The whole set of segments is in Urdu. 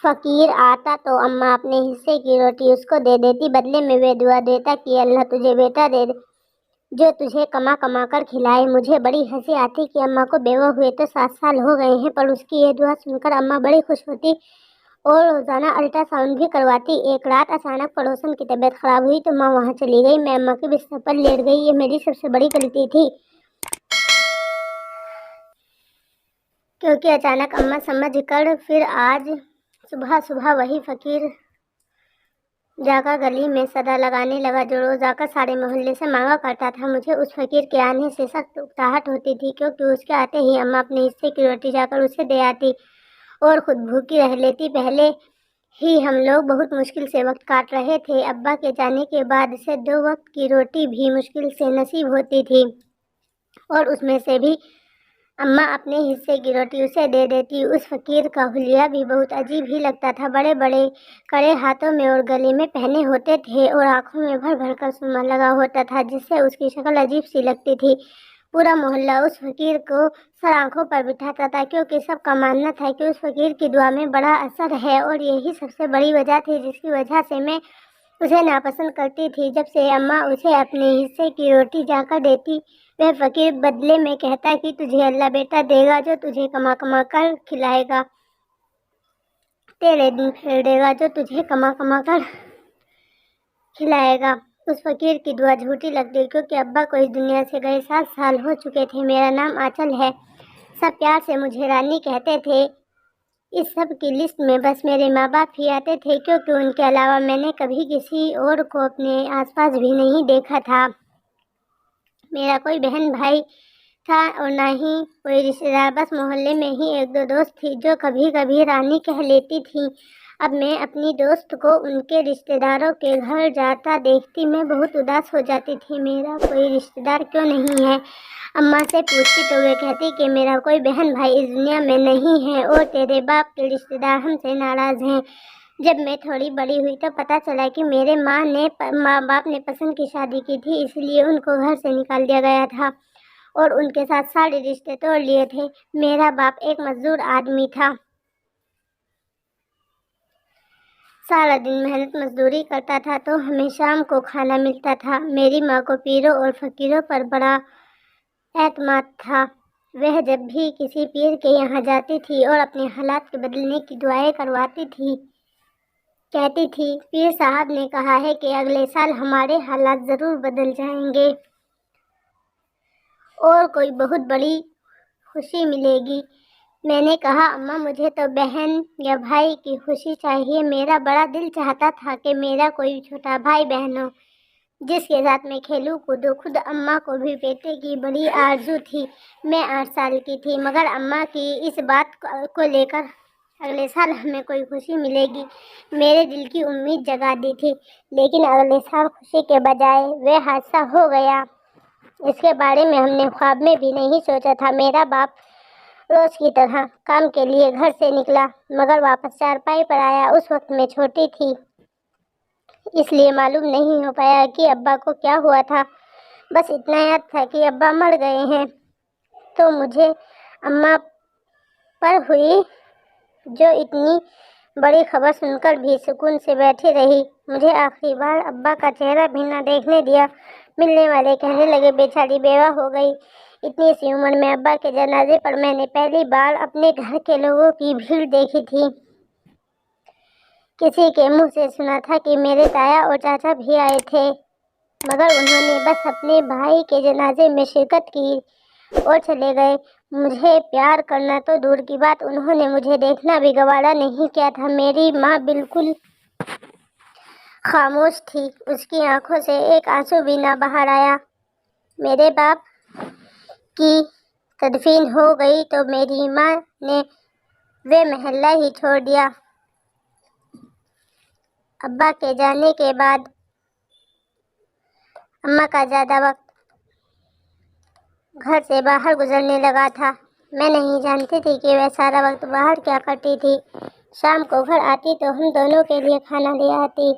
فقیر آتا تو اماں اپنے حصے کی روٹی اس کو دے دیتی، بدلے میں وہ دعا دیتا کہ اللہ تجھے بیٹا دے جو تجھے کما کما کر کھلائے۔ مجھے بڑی ہنسی آتی کہ اماں کو بیوہ ہوئے تو 7 سال ہو گئے ہیں، پر اس کی یہ دعا سن کر اماں بڑی خوش ہوتی اور روزانہ الٹرا ساؤنڈ بھی کرواتی۔ ایک رات اچانک پڑوسن کی طبیعت خراب ہوئی تو ماں وہاں چلی گئی۔ میں اماں کے بستر پر لیٹ گئی۔ یہ میری سب سے بڑی غلطی تھی، کیونکہ اچانک اماں سمجھ کر پھر آج صبح صبح وہی فقیر جا کر گلی میں صدا لگانے لگا جو روز آ کر سارے محلے سے مانگا کرتا تھا۔ مجھے اس فقیر کے آنے سے سخت اکتاہٹ ہوتی تھی، کیونکہ اس کے آتے ہی اماں اپنے حصے کی روٹی جا کر اسے دے آتی اور خود بھوکی رہ لیتی۔ پہلے ہی ہم لوگ بہت مشکل سے وقت کاٹ رہے تھے، ابا کے جانے کے بعد سے 2 وقت کی روٹی بھی مشکل سے نصیب ہوتی تھی، اور اس میں سے بھی اماں اپنے حصے کی روٹی اسے دے دیتی۔ اس فقیر کا حلیہ بھی بہت عجیب ہی لگتا تھا، بڑے بڑے کڑے ہاتھوں میں اور گلے میں پہنے ہوتے تھے اور آنکھوں میں بھر بھر کر سرما لگا ہوتا تھا، جس سے اس کی شکل عجیب سی لگتی تھی۔ پورا محلہ اس فقیر کو سر آنکھوں پر بٹھاتا تھا، کیونکہ سب کا ماننا تھا کہ اس فقیر کی دعا میں بڑا اثر ہے، اور یہی سب سے بڑی وجہ تھی جس کی وجہ سے میں اسے ناپسند کرتی تھی۔ جب سے اماں اسے اپنے حصے کی روٹی جا کر دیتی، وہ فقیر بدلے میں کہتا کہ تجھے اللہ بیٹا دے گا جو تجھے کما کما کر کھلائے گا، تیرے دن پھیر دے گا جو تجھے کما کما کر کھلائے گا۔ اس فقیر کی دعا جھوٹی لگتی، کیونکہ ابا کو اس دنیا سے گئے 7 سال ہو چکے تھے۔ میرا نام آنچل ہے، سب پیار سے مجھے رانی کہتے تھے۔ اس سب کی لسٹ میں بس میرے ماں باپ ہی آتے تھے، کیونکہ ان کے علاوہ میں نے کبھی کسی اور کو اپنے آس پاس بھی نہیں دیکھا تھا۔ میرا کوئی بہن بھائی تھا اور نہ ہی کوئی رشتے دار، بس محلے میں ہی 1-2 دوست تھی جو کبھی کبھی رانی کہہ لیتی تھیں۔ اب میں اپنی دوست کو ان کے رشتے داروں کے گھر جاتا دیکھتی میں بہت اداس ہو جاتی تھی۔ میرا کوئی رشتے دار کیوں نہیں ہے؟ اماں سے پوچھتی تو وہ کہتی کہ میرا کوئی بہن بھائی اس دنیا میں نہیں ہے اور تیرے باپ کے رشتے دار ہم سے ناراض ہیں۔ جب میں تھوڑی بڑی ہوئی تو پتہ چلا کہ میرے ماں باپ نے پسند کی شادی کی تھی، اس لیے ان کو گھر سے نکال دیا گیا تھا اور ان کے ساتھ سارے رشتے توڑ لیے تھے۔ میرا باپ ایک مزدور آدمی تھا، سارا دن محنت مزدوری کرتا تھا تو ہمیں شام کو کھانا ملتا تھا۔ میری ماں کو پیروں اور فقیروں پر بڑا اعتماد تھا، وہ جب بھی کسی پیر کے یہاں جاتی تھی اور اپنے حالات کے بدلنے کی دعائیں کرواتی تھی، کہتی تھی پیر صاحب نے کہا ہے کہ اگلے سال ہمارے حالات ضرور بدل جائیں گے اور کوئی بہت بڑی خوشی ملے گی۔ میں نے کہا اماں مجھے تو بہن یا بھائی کی خوشی چاہیے، میرا بڑا دل چاہتا تھا کہ میرا کوئی چھوٹا بھائی بہن ہو جس کے ساتھ میں کھیلوں کودوں۔ خود اماں کو بھی بیٹے کی بڑی آرزو تھی۔ میں 8 سال کی تھی، مگر اماں کی اس بات کو لے کر اگلے سال ہمیں کوئی خوشی ملے گی میرے دل کی امید جگا دی تھی، لیکن اگلے سال خوشی کے بجائے وہ حادثہ ہو گیا۔ اس کے بارے میں ہم نے خواب میں بھی نہیں سوچا تھا۔ میرا باپ روز کی طرح کام کے لیے گھر سے نکلا، مگر واپس چارپائی پر آیا۔ اس وقت میں چھوٹی تھی، اس لیے معلوم نہیں ہو پایا کہ ابا کو کیا ہوا تھا، بس اتنا یاد تھا کہ ابا مر گئے ہیں۔ تو مجھے اماں پر ہوئی جو اتنی بڑی خبر سن کر بھی سکون سے بیٹھی رہی۔ مجھے آخری بار ابا کا چہرہ بھی نہ دیکھنے دیا۔ ملنے والے کہنے لگے بیچاری بیوہ ہو گئی۔ اتنی سی عمر میں ابا کے جنازے پر میں نے پہلی بار اپنے گھر کے لوگوں کی بھیڑ دیکھی تھی۔ کسی کے منہ سے سنا تھا کہ میرے تایا اور چاچا بھی آئے تھے، مگر انہوں نے بس اپنے بھائی کے جنازے میں شرکت کی اور چلے گئے۔ مجھے پیار کرنا تو دور کی بات، انہوں نے مجھے دیکھنا بھی گوارا نہیں کیا تھا۔ میری ماں بالکل خاموش تھی، اس کی آنکھوں سے ایک آنسو بھی نہ باہر آیا۔ میرے باپ کی تدفین ہو گئی تو میری ماں نے وہ محلہ ہی چھوڑ دیا۔ ابا کے جانے کے بعد اماں کا زیادہ وقت گھر سے باہر گزرنے لگا تھا۔ میں نہیں جانتی تھی کہ وہ سارا وقت باہر کیا کرتی تھی۔ شام کو گھر آتی تو ہم دونوں کے لیے کھانا لے آتی۔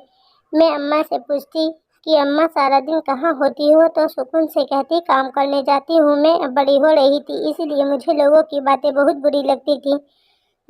میں اماں سے پوچھتی کہ اماں سارا دن کہاں ہوتی ہو، تو سکون سے کہتی کام کرنے جاتی ہوں۔ میں اب بڑی ہو رہی تھی، اسی لیے مجھے لوگوں کی باتیں بہت بری لگتی تھیں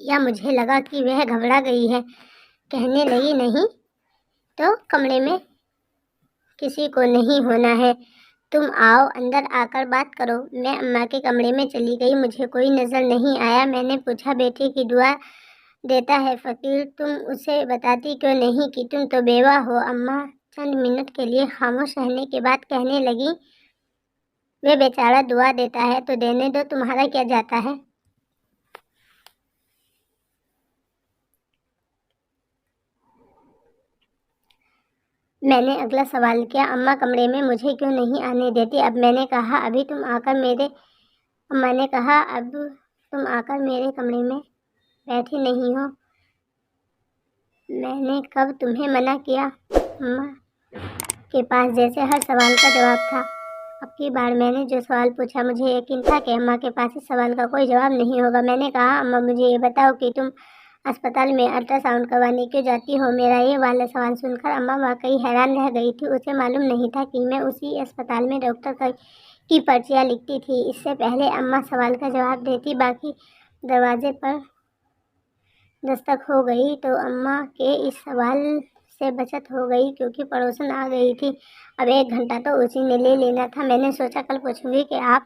یا مجھے لگا کہ وہ گھبرا گئی ہے۔ کہنے لگی نہیں تو کمرے میں کسی کو نہیں ہونا ہے، تم آؤ اندر آ کر بات کرو۔ میں اماں کے کمرے میں چلی گئی، مجھے کوئی نظر نہیں آیا۔ میں نے پوچھا بیٹے کی دعا دیتا ہے فقیر، تم اسے بتاتی کیوں نہیں کہ تم تو بیوہ ہو؟ اماں چند منٹ کے لیے خاموش رہنے کے بعد کہنے لگی وہ بیچارہ دعا دیتا ہے تو دینے دو، تمہارا کیا جاتا ہے؟ میں نے اگلا سوال کیا، اماں کمرے میں مجھے کیوں نہیں آنے دیتی؟ اب میں نے کہا ابھی تم آ کر میرے اماں نے کہا اب تم آ کر میرے کمرے میں بیٹھی نہیں ہو، میں نے کب تمہیں منع کیا؟ اماں کے پاس جیسے ہر سوال کا جواب تھا۔ اب کی بار میں نے جو سوال پوچھا مجھے یقین تھا کہ اماں کے پاس اس سوال کا کوئی جواب نہیں ہوگا۔ میں نے کہا اماں مجھے یہ بتاؤ کہ تم اسپتال میں الٹرا ساؤنڈ کروانے کیوں جاتی ہو؟ میرا یہ والا سوال سن کر اماں واقعی حیران رہ گئی تھی۔ اسے معلوم نہیں تھا کہ میں اسی اسپتال میں ڈاکٹر کی پرچیاں لکھتی تھی۔ اس سے پہلے اماں سوال کا جواب دیتی باقی دروازے پر دستک ہو گئی تو اماں کے اس سوال سے بچت ہو گئی کیونکہ پڑوسن آ گئی تھی۔ اب 1 گھنٹہ تو اسی نے لے لینا تھا۔ میں نے سوچا کل پوچھوں گی کہ آپ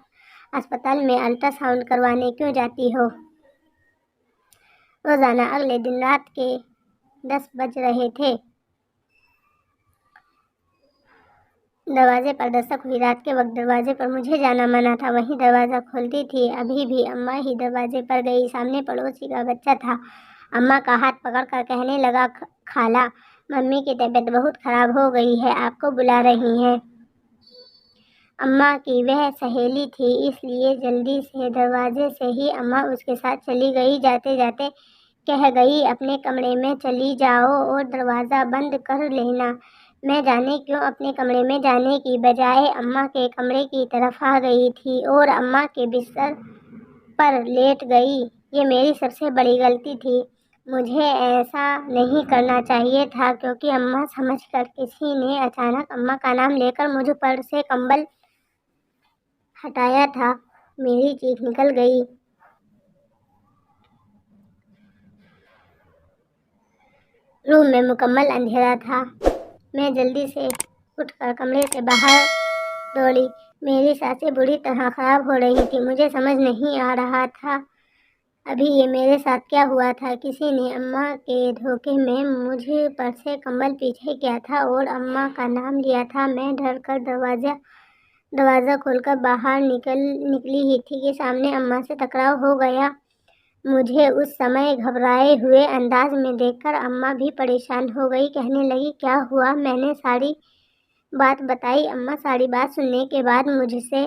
اسپتال میں الٹرا ساؤنڈ کروانے کیوں جاتی ہو؟ روزانہ اگلے دن رات کے 10 بج رہے تھے، دروازے پر دستک ہوئی۔ رات کے وقت دروازے پر مجھے جانا منع تھا، وہیں دروازہ کھولتی تھی۔ ابھی بھی اماں ہی دروازے پر گئی، سامنے پڑوسی کا بچہ تھا۔ اماں کا ہاتھ پکڑ کر کہنے لگا خالہ ممی کی طبیعت بہت خراب ہو گئی ہے، آپ کو بلا رہی ہیں۔ اماں کی وہ سہیلی تھی اس لیے جلدی سے دروازے سے ہی اماں اس کے ساتھ چلی گئی۔ جاتے جاتے کہہ گئی اپنے کمرے میں چلی جاؤ اور دروازہ بند کر لینا۔ میں جانے کیوں اپنے کمرے میں جانے کی بجائے اماں کے کمرے کی طرف آ گئی تھی اور اماں کے بستر پر لیٹ گئی۔ یہ میری سب سے بڑی غلطی تھی، مجھے ایسا نہیں کرنا چاہیے تھا کیونکہ اماں سمجھ کر کسی نے اچانک اماں کا نام لے کر مجھ پر سے کمبل ہٹایا تھا۔ میری چیخ نکل گئی۔ روم میں مکمل اندھیرا تھا۔ میں جلدی سے اٹھ کر کمرے سے باہر دوڑی۔ میری سانسیں بری طرح خراب ہو رہی تھیں، مجھے سمجھ نہیں آ رہا تھا ابھی یہ میرے ساتھ کیا ہوا تھا۔ کسی نے اماں کے دھوکے میں مجھ پر سے کمبل پیچھے کیا تھا اور اماں کا نام لیا تھا۔ میں ڈر کر دروازہ کھول کر باہر نکلی ہی تھی کہ سامنے اماں سے ٹکراؤ ہو گیا۔ مجھے اس سمے گھبرائے ہوئے انداز میں دیکھ کر اماں بھی پریشان ہو گئی۔ کہنے لگی کیا ہوا؟ میں نے ساری بات بتائی۔ اماں ساری بات سننے کے بعد مجھ سے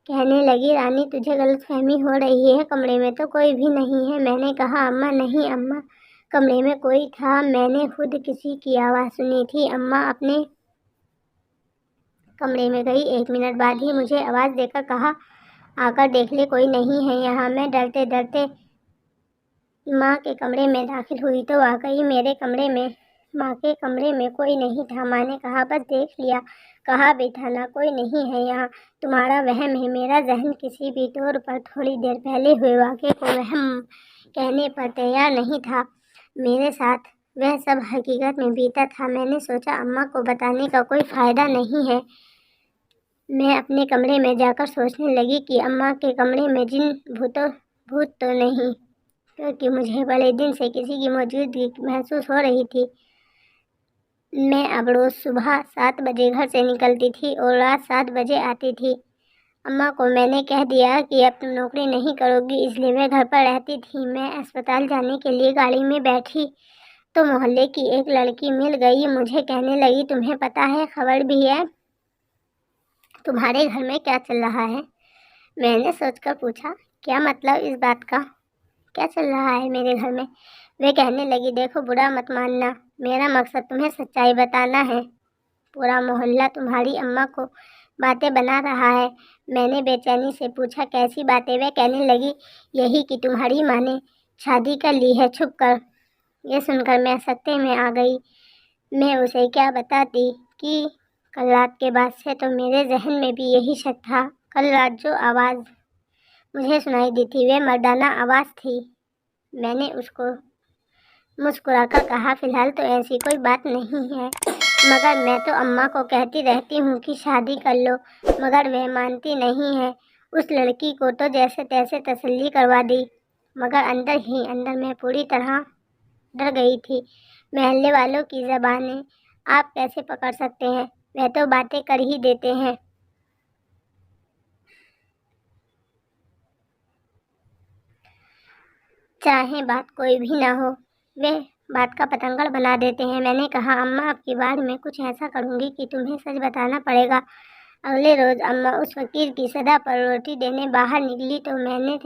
کہنے لگی رانی تجھے غلط فہمی ہو رہی ہے، کمرے میں تو کوئی بھی نہیں ہے۔ میں نے کہا اماں نہیں اماں کمرے میں کوئی تھا، میں نے خود کسی کی آواز سنی تھی۔ اماں اپنے کمرے میں گئی، 1 منٹ بعد ہی مجھے آواز دے کر کہا آ کر دیکھ لے کوئی نہیں ہے یہاں۔ میں ڈرتے ڈرتے ماں کے کمرے میں داخل ہوئی تو واقعی ماں کے کمرے میں کوئی نہیں تھا۔ ماں نے کہا بس دیکھ لیا، کہا بھی تھا نا کوئی نہیں ہے یہاں، تمہارا وہم ہے۔ میرا ذہن کسی بھی طور پر تھوڑی دیر پہلے ہوئے واقعے کو وہم کہنے پر تیار نہیں تھا۔ میرے ساتھ وہ سب حقیقت میں بیتا تھا۔ میں نے سوچا اماں کو بتانے کا کوئی فائدہ نہیں ہے۔ میں اپنے کمرے میں جا کر سوچنے لگی کہ اماں کے کمرے میں جن بھوت تو نہیں، کیونکہ مجھے بڑے دن سے کسی کی موجودگی محسوس ہو رہی تھی۔ میں اب روز صبح 7 بجے گھر سے نکلتی تھی اور رات 7 بجے آتی تھی۔ اماں کو میں نے کہہ دیا کہ اب تم نوکری نہیں کرو گی، اس لیے وہ گھر پر رہتی تھی۔ میں اسپتال جانے کے لیے گاڑی میں بیٹھی تو محلے کی ایک لڑکی مل گئی، مجھے کہنے لگی تمہیں پتہ ہے خبر بھی ہے تمہارے گھر میں کیا چل رہا ہے؟ میں نے سوچ کر پوچھا کیا مطلب اس بات کا؟ کیا چل رہا ہے میرے گھر میں؟ وہ کہنے لگی دیکھو برا مت ماننا، میرا مقصد تمہیں سچائی بتانا ہے، پورا محلہ تمہاری اماں کو باتیں بنا رہا ہے۔ میں نے بے چینی سے پوچھا کیسی باتیں؟ وہ کہنے لگی یہی کہ تمہاری ماں نے شادی کر لی ہے چھپ کر۔ یہ سن کر میں سکتے میں آ گئی۔ میں اسے کیا بتاتی کہ کل رات کے بعد سے تو میرے ذہن میں بھی یہی شک تھا۔ کل رات جو آواز مجھے سنائی دی تھی وہ مردانہ آواز تھی، میں نے اس کو مسکرا کر کہا، فی الحال تو ایسی کوئی بات نہیں ہے، مگر میں تو اماں کو کہتی رہتی ہوں کہ شادی کر لو، مگر وہ مانتی نہیں ہے۔ اس لڑکی کو تو جیسے تیسے تسلی کروا دی، مگر اندر ہی اندر میں پوری طرح ڈر گئی تھی۔ محلے والوں کی زبانیں آپ کیسے پکڑ سکتے ہیں؟ وہ تو باتیں کر ہی دیتے ہیں۔ چاہے بات کوئی بھی نہ ہو، وہ بات کا پتنگڑ بنا دیتے ہیں۔ میں نے کہا، اماں اب کی بار میں کچھ ایسا کروں گی کہ تمہیں سچ بتانا پڑے گا۔ اگلے روز اماں اس فقیر کی صدا پر روٹی دینے باہر نکلی تو میں نے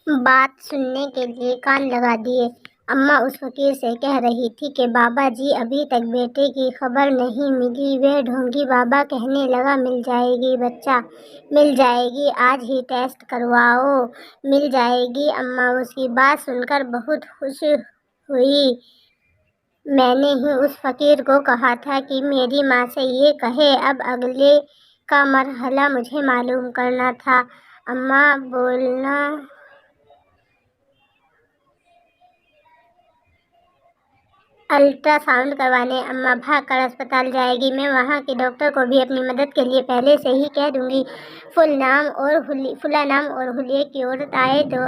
بات سننے کے لیے کان لگا دیے۔ اماں اس فقیر سے کہہ رہی تھی کہ بابا جی ابھی تک بیٹے کی خبر نہیں ملی۔ وہ ڈھونگی بابا کہنے لگا، مل جائے گی بچہ، مل جائے گی، آج ہی ٹیسٹ کرواؤ، مل جائے گی۔ اماں اس کی بات سن کر بہت خوش ہوئی۔ میں نے ہی اس فقیر کو کہا تھا کہ میری ماں سے یہ کہے، اب اگلے کا مرحلہ مجھے معلوم کرنا تھا۔ اماں بولنا الٹرا ساؤنڈ کروانے اماں بھاگ کر اسپتال جائے گی۔ میں وہاں کے ڈاکٹر کو بھی اپنی مدد کے لیے پہلے سے ہی کہہ دوں گی۔ فلاں نام اور حلیے کی عورت آئے تو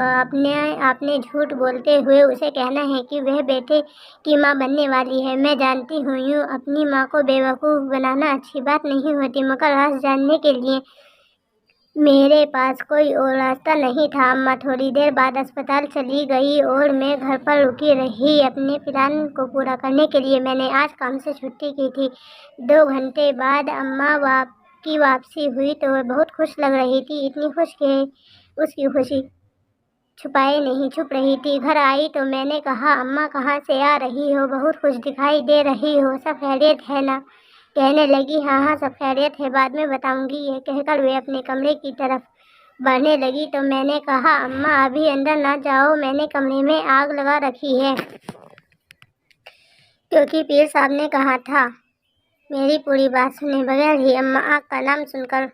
آپ نے جھوٹ بولتے ہوئے اسے کہنا ہے کہ وہ بیٹے کی ماں بننے والی ہے۔ میں جانتی ہوں یوں اپنی ماں کو بیوقوف بنانا اچھی بات نہیں ہوتی، مگر راز جاننے کے لیے میرے پاس کوئی اور راستہ نہیں تھا۔ اماں تھوڑی دیر بعد اسپتال چلی گئی اور میں گھر پر رکی رہی اپنے پلان کو پورا کرنے کے لیے۔ میں نے آج کام سے چھٹی کی تھی۔ 2 گھنٹے بعد اماں کی واپسی ہوئی تو وہ بہت خوش لگ رہی تھی، اتنی خوش کہ اس کی خوشی چھپائے نہیں چھپ رہی تھی۔ گھر آئی تو میں نے کہا، اماں کہاں سے آ رہی ہو؟ بہت خوش دکھائی دے رہی ہو، سب خیریت ہے نا؟ کہنے لگی، ہاں ہاں سب خیریت ہے، بعد میں بتاؤں گی۔ یہ کہہ کر وہ اپنے کمرے کی طرف بڑھنے لگی تو میں نے کہا، اماں ابھی اندر نہ جاؤ، میں نے کمرے میں آگ لگا رکھی ہے، کیونکہ پیر صاحب نے کہا تھا۔ میری پوری بات سنے بغیر ہی اماں آگ کا نام سن کر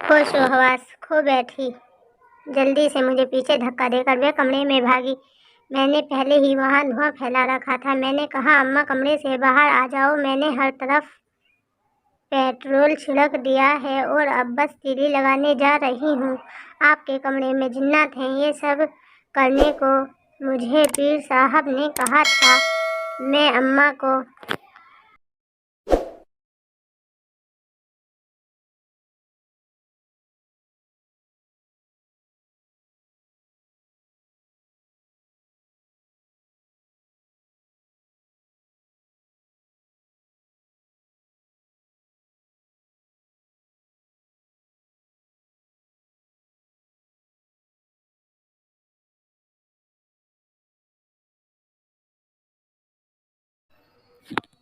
ہوش و حواس کھو بیٹھی۔ جلدی سے مجھے پیچھے دھکا دے کر وہ کمرے میں بھاگی۔ میں نے پہلے ہی وہاں دھواں پھیلا رکھا تھا۔ میں نے کہا، اماں کمرے سے باہر آ جاؤ، میں نے ہر طرف پیٹرول چھڑک دیا ہے اور اب بس تیلی لگانے جا رہی ہوں۔ آپ کے کمرے میں جنات ہیں، یہ سب کرنے کو مجھے پیر صاحب نے کہا تھا۔ میں اماں کو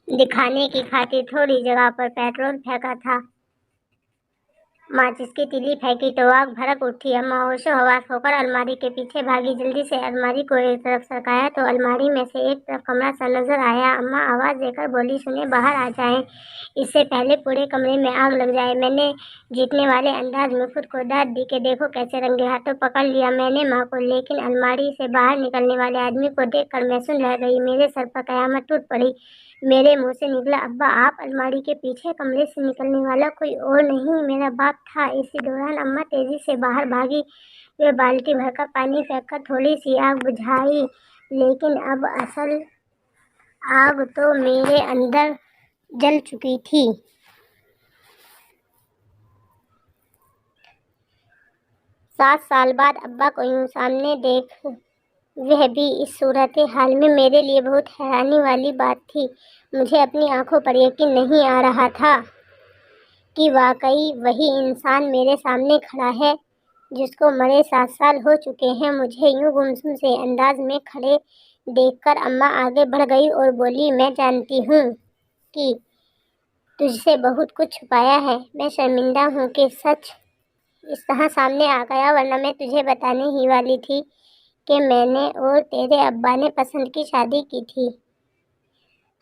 دکھانے کی خاطر تھوڑی جگہ پر پیٹرول پھینکا تھا۔ ماچس کی تیلی پھینکی تو آگ بھڑک اٹھی۔ اماں ہوش و حواس ہو کر الماری کے پیچھے بھاگی۔ جلدی سے الماری کو ایک طرف سرکایا تو الماری میں سے ایک طرف کمرہ سا نظر آیا۔ اماں آواز دے کر بولی، سنیں، باہر آ جائیں، اس سے پہلے پورے کمرے میں آگ لگ جائے۔ میں نے جیتنے والے انداز میں خود کو داد دی کہ دیکھو کیسے رنگے ہاتھوں پکڑ لیا میں نے ماں کو، لیکن الماری سے باہر نکلنے والے آدمی کو دیکھ کر میں سن رہ گئی۔ میرے سر پر قیامت ٹوٹ پڑی۔ میرے منہ سے نکلا، ابا آپ؟ الماری کے پیچھے کمرے سے نکلنے والا کوئی اور نہیں، میرا باپ تھا۔ اسی دوران اماں تیزی سے باہر بھاگی۔ وہ بالٹی بھر کر پانی پھینک کر تھوڑی سی آگ بجھائی، لیکن اب اصل آگ تو میرے اندر جل چکی تھی۔ 7 سال بعد ابا کو یوں سامنے دیکھ، وہ بھی اس صورتحال میں، میرے لیے بہت حیرانی والی بات تھی۔ مجھے اپنی آنکھوں پر یقین نہیں آ رہا تھا کہ واقعی وہی انسان میرے سامنے کھڑا ہے جس کو مرے 7 سال ہو چکے ہیں۔ مجھے یوں گمسم سے انداز میں کھڑے دیکھ کر اماں آگے بڑھ گئی اور بولی، میں جانتی ہوں کہ تجھ سے بہت کچھ چھپایا ہے۔ میں شرمندہ ہوں کہ سچ اس طرح سامنے آ گیا، ورنہ میں تجھے بتانے ہی والی تھی کہ میں نے اور تیرے ابا نے پسند کی شادی کی تھی۔